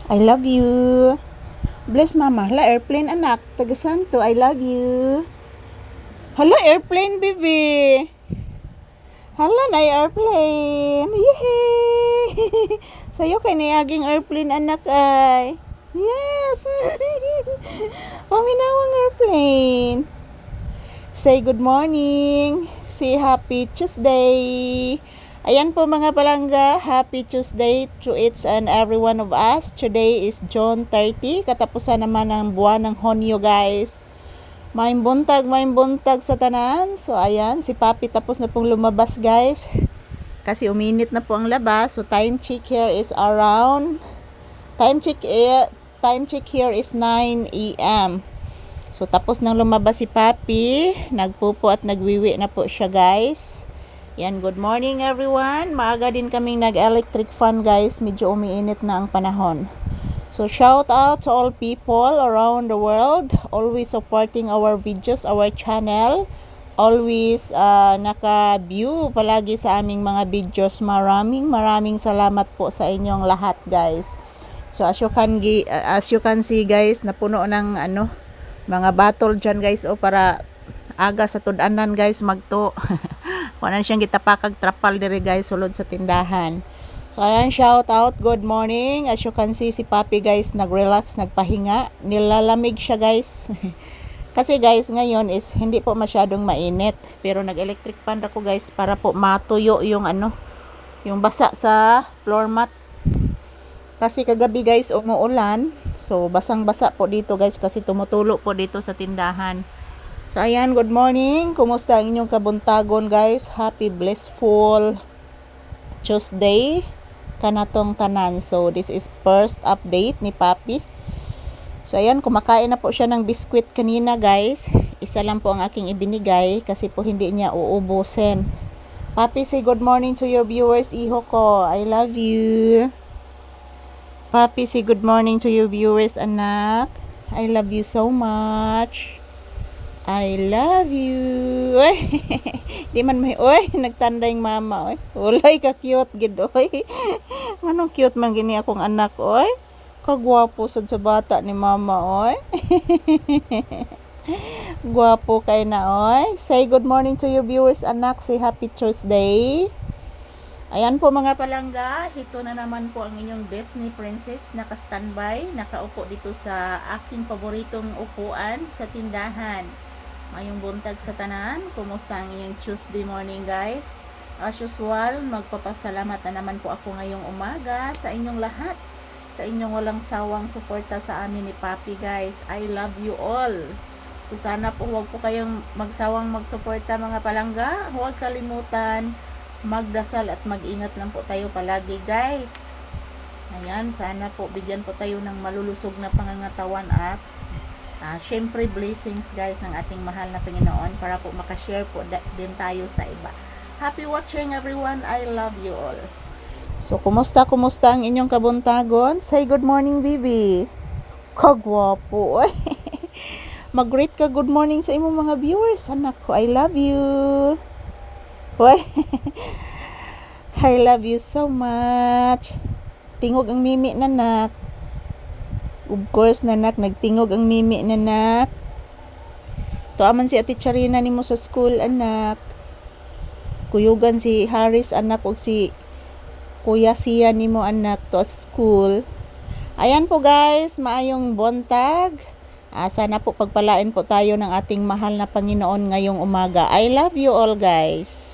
I love you. Bless mama. Hala, airplane anak. Tagasan to. I love you. Hala, airplane baby. Hala na airplane. Yehey. Sayo kay niyaging airplane anak ay. Yes. Paminawang airplane. Say good morning. Say happy Tuesday. Ayan po mga palangga, happy Tuesday to each and every one of us. Today is June 30, katapusan naman ng buwan ng Hunyo guys. May buntag sa tanan. So ayan, si Papi tapos na pong lumabas guys. Kasi uminit na po ang labas. So time check here is around, time check here is 9 AM. So tapos nang lumabas si Papi, nagpupo at nagwiwi na po siya guys. Yan, good morning everyone. Maaga din kaming nag-electric fan guys. Medyo umiinit na ang panahon. So shout out to all people around the world. Always supporting our videos, our channel. Always naka-view palagi sa aming mga videos. Maraming salamat po sa inyong lahat guys. So as you can see guys, napuno ng mga battle dyan guys. O para aga sa tudanan guys magto. Kung ano siyang gitapakag trapal dire guys sulod sa tindahan. So ayan, shout out, good morning. As you can see si Papi guys nag-relax, nagpahinga. Nilalamig siya guys. Kasi guys ngayon is hindi po masyadong mainit. Pero nag-electric fan ako guys para po matuyo yung yung basa sa floor mat. Kasi kagabi guys umuulan. So basang-basa po dito guys kasi tumutulo po dito sa tindahan. So ayan, good morning. Kumusta ang inyong kabuntagon guys? Happy blissful Tuesday kanatong tanan. So this is first update ni Papi. So ayan, kumakain na po siya ng biskwit kanina guys. Isa lang po ang aking ibinigay kasi po hindi niya uubusin. Papi, say good morning to your viewers, iho ko. I love you. Papi, say good morning to your viewers, anak. I love you so much. I love you. Oy, di man may oy, nagtanda yung mama oy. Ulay ka cute gid oy. Anong cute man gini akong anak oy. Kagwapo sad sa bata ni mama oy. Gwapo kay na oy. Say good morning to your viewers anak. Say happy Tuesday. Ayan po mga palangga, ito na naman po ang inyong Disney princess naka-standby, nakaupo dito sa aking paboritong upuan sa tindahan. Mayong buntag sa tanan, kumusta ang inyong Tuesday morning guys? As usual, magpapasalamat na naman po ako ngayong umaga sa inyong lahat, sa inyong walang sawang suporta sa amin ni Papi guys. I love you all. So sana po huwag po kayong magsawang magsuporta mga palangga, huwag kalimutan magdasal at mag-ingat lang po tayo palagi guys. Ayan, sana po bigyan po tayo ng malulusog na pangangatawan at syempre blessings guys ng ating mahal na Panginoon para po makashare po din tayo sa iba. Happy watching everyone. I love you all. So kumusta ang inyong kabuntagon? Say good morning baby. Kagwapo. Mag-greet ka good morning sa imong mga viewers. Anak ko, I love you. Hoy. I love you so much. Tingog ang mimi nanak. Of course nanak, nagtingog ang mimi nanak. Tuaman si Ate Charina nimo sa school anak. Kuyugan si Haris anak ug si Kuya Sia nimo anak to school. Ayan po guys, maayong buntag. Sana po pagpalain po tayo ng ating mahal na Panginoon ngayong umaga. I love you all guys.